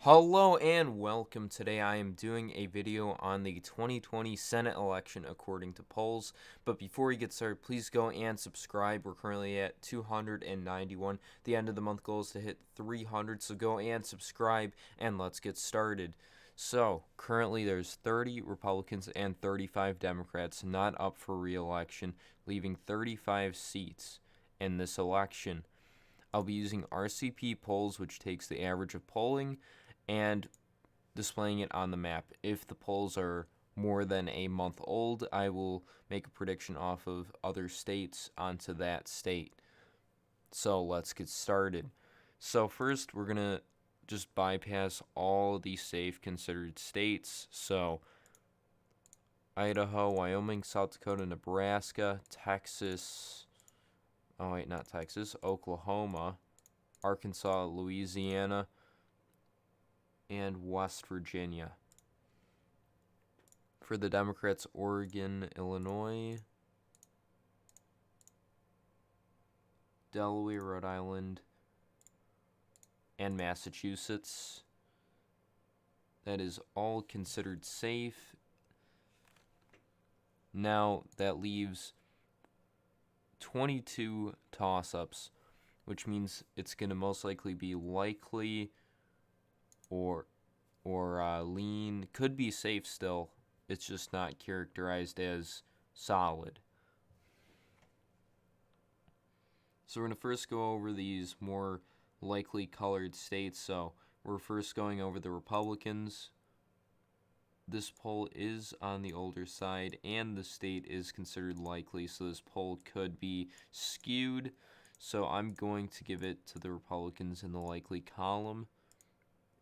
Hello and welcome. Today I am doing a video on the 2020 Senate election according to polls. But before we get started, please go and subscribe. We're currently at 291. The end of the month goal is to hit 300, so go and subscribe and let's get started. So, currently there's 30 Republicans and 35 Democrats not up for re-election, leaving 35 seats in this election. I'll be using RCP polls, which takes the average of polling and displaying it on the map. If the polls are more than a month old, I will make a prediction off of other states onto that state. So let's get started. So first, we're going to just bypass all the safe considered states. So Idaho, Wyoming, South Dakota, Nebraska, Texas, not Texas, Oklahoma, Arkansas, Louisiana, and West Virginia. For the Democrats, Oregon, Illinois, Delaware, Rhode Island, and Massachusetts. That is all considered safe. Now that leaves 22 toss-ups, which means it's going to most likely be likely or lean. Could be safe still. It's just not characterized as solid. So we're going to first go over these more likely colored states. So we're first going over the Republicans. This poll is on the older side, and the state is considered likely, so this poll could be skewed. So I'm going to give it to the Republicans in the likely column.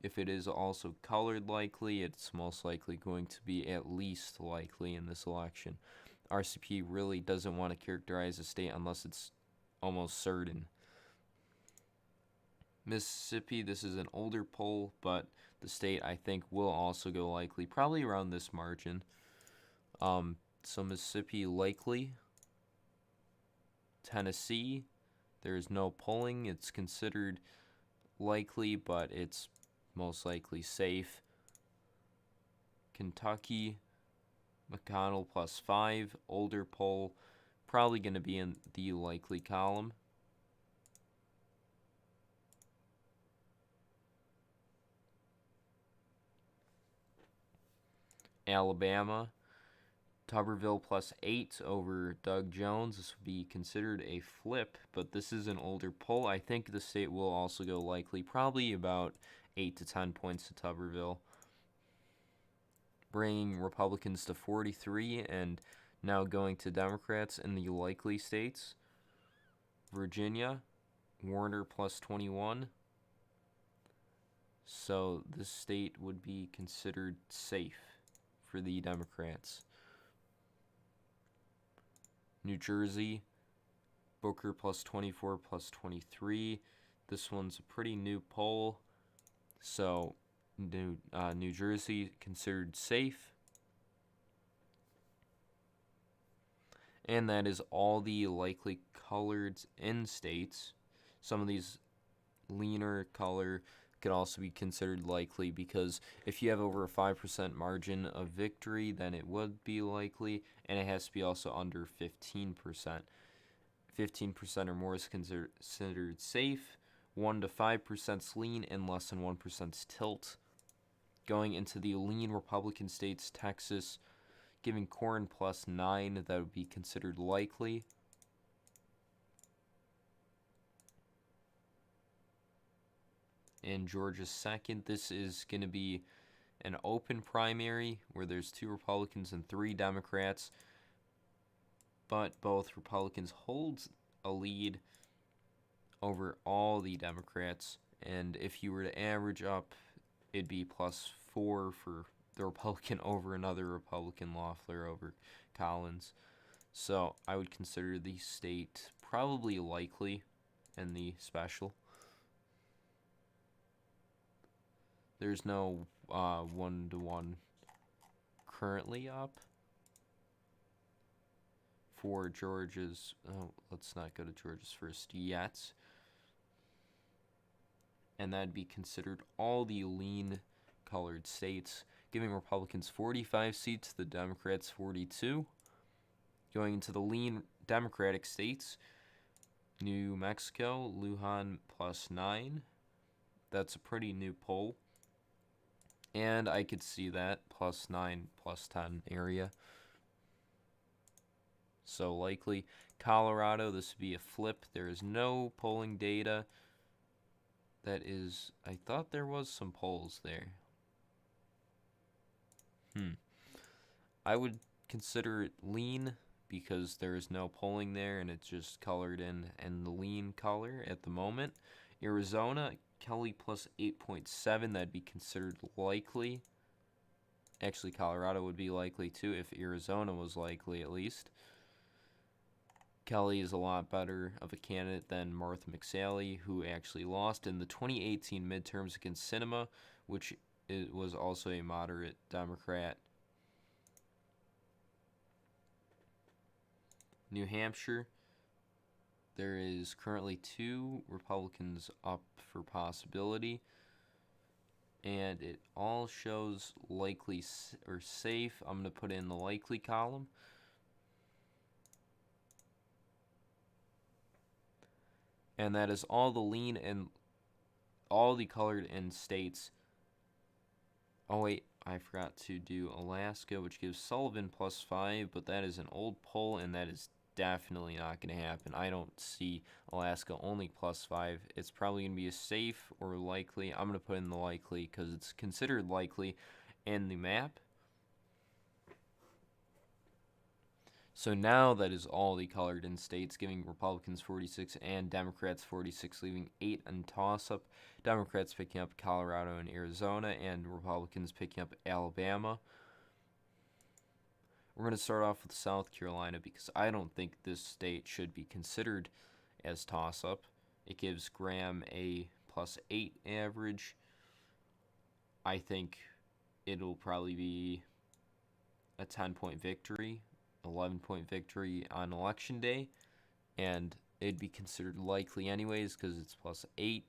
If it is also colored likely, it's most likely going to be at least likely in this election. RCP really doesn't want to characterize a state unless it's almost certain. Mississippi, this is an older poll, but the state I think will also go likely, probably around this margin. So Mississippi likely. Tennessee, there is no polling. It's considered likely, but it's most likely safe. Kentucky, McConnell +5, older poll, probably going to be in the likely column. Alabama, Tuberville +8 over Doug Jones. This would be considered a flip, but this is an older poll. I think the state will also go likely, probably about 8 to 10 points to Tuberville, bringing Republicans to 43 and now going to Democrats in the likely states. Virginia, Warner +21. So this state would be considered safe for the Democrats. New Jersey, Booker +24, +23. This one's a pretty new poll. So New Jersey considered safe. And that is all the likely colors in states. Some of these leaner color could also be considered likely because if you have over a 5% margin of victory, then it would be likely, and it has to be also under 15%. 15% or more is considered safe. 1 to 5% lean, and less than 1% tilt. Going into the lean Republican states, Texas, giving corn +9, that would be considered likely. And Georgia second. This is going to be an open primary where there's 2 Republicans and 3 Democrats, but both Republicans hold a lead over all the Democrats, and if you were to average up, it'd be +4 for the Republican over another Republican, Loeffler over Collins. So I would consider the state probably likely in the special. There's no 1-to-1 currently up for Georgia's. Let's not go to Georgia's first yet. and that'd be considered all the lean colored states, giving Republicans 45 seats, the Democrats 42. Going into the lean Democratic states, New Mexico, Lujan +9. That's a pretty new poll. And I could see that +9, +10 area. So likely Colorado, this would be a flip. There is no polling data. That is, I thought there was some polls there. I would consider it lean because there is no polling there and it's just colored in the lean color at the moment. Arizona, Kelly +8.7, that'd be considered likely. Actually, Colorado would be likely too if Arizona was likely at least. Kelly is a lot better of a candidate than Martha McSally, who actually lost in the 2018 midterms against Sinema, which was also a moderate Democrat. New Hampshire, there is currently 2 Republicans up for possibility, and it all shows likely or safe. I'm going to put in the likely column. And that is all the lean and all the colored in states. Oh wait, I forgot to do Alaska, which gives Sullivan +5, but that is an old poll, and that is definitely not going to happen. I don't see Alaska only +5. It's probably going to be a safe or likely. I'm going to put in the likely because it's considered likely in the map. So now that is all the colored in states, giving Republicans 46 and Democrats 46, leaving 8 in toss-up. Democrats picking up Colorado and Arizona, and Republicans picking up Alabama. We're going to start off with South Carolina because I don't think this state should be considered as toss-up. It gives Graham a +8 average. I think it'll probably be a 10-point victory, 11-point victory on election day, and it'd be considered likely anyways because it's +8.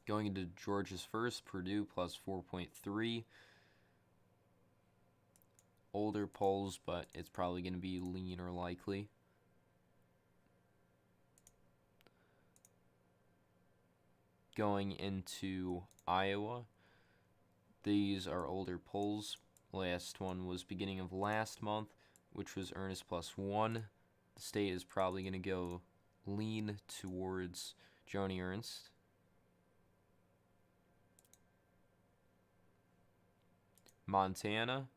Going into Georgia's first, Purdue +4.3. Older polls, but it's probably going to be lean or likely. Going into Iowa, these are older polls. Last one was beginning of last month, which was Ernest +1. The state is probably going to go lean towards Joni Ernst. Montana,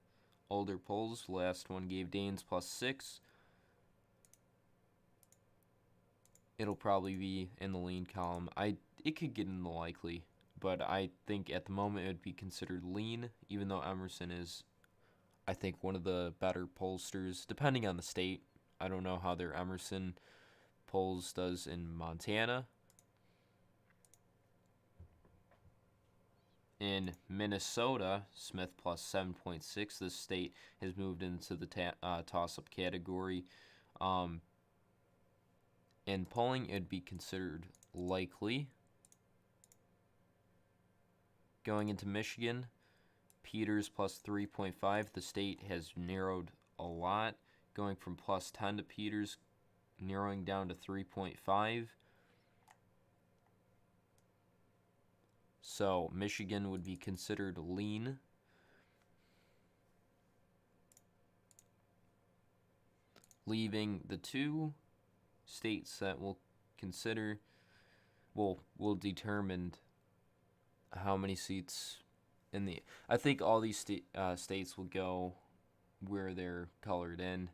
older polls. Last one gave Daines +6. It'll probably be in the lean column. It could get in the likely, but I think at the moment it would be considered lean, even though Emerson is, I think, one of the better pollsters, depending on the state. I don't know how their Emerson polls does in Montana. In Minnesota, Smith +7.6. This state has moved into the toss-up category. In polling, it'd be considered likely. Going into Michigan, Peters +3.5. The state has narrowed a lot, going from +10 to Peters, narrowing down to 3.5. So Michigan would be considered lean. Leaving the 2 states that will consider, will determine how many seats in the. I think all these states will go where they're colored in,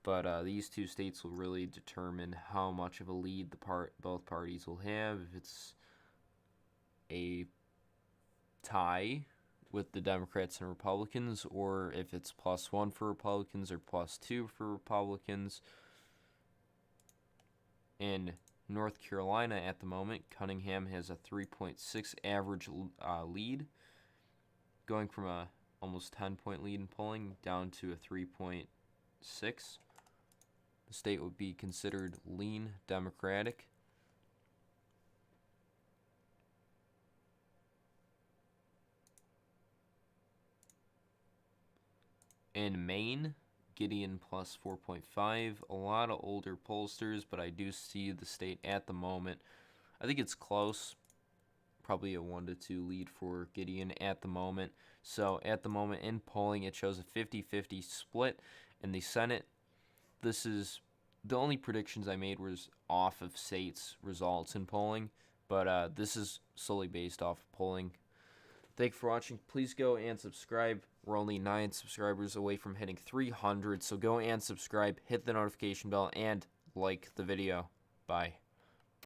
but these 2 states will really determine how much of a lead both parties will have. If it's a tie with the Democrats and Republicans, or if it's +1 for Republicans or +2 for Republicans. In North Carolina at the moment, Cunningham has a 3.6 average lead, going from a almost 10-point lead in polling down to a 3.6. The state would be considered lean Democratic. In Maine, Gideon plus 4.5. A lot of older pollsters, but I do see the state at the moment. I think it's close. Probably a 1-2 lead for Gideon at the moment. So at the moment in polling, it shows a 50-50 split. In the Senate, this is the only predictions I made was off of states' results in polling, but this is solely based off of polling. Thank you for watching. Please go and subscribe. We're only 9 subscribers away from hitting 300, so go and subscribe, hit the notification bell, and like the video. Bye.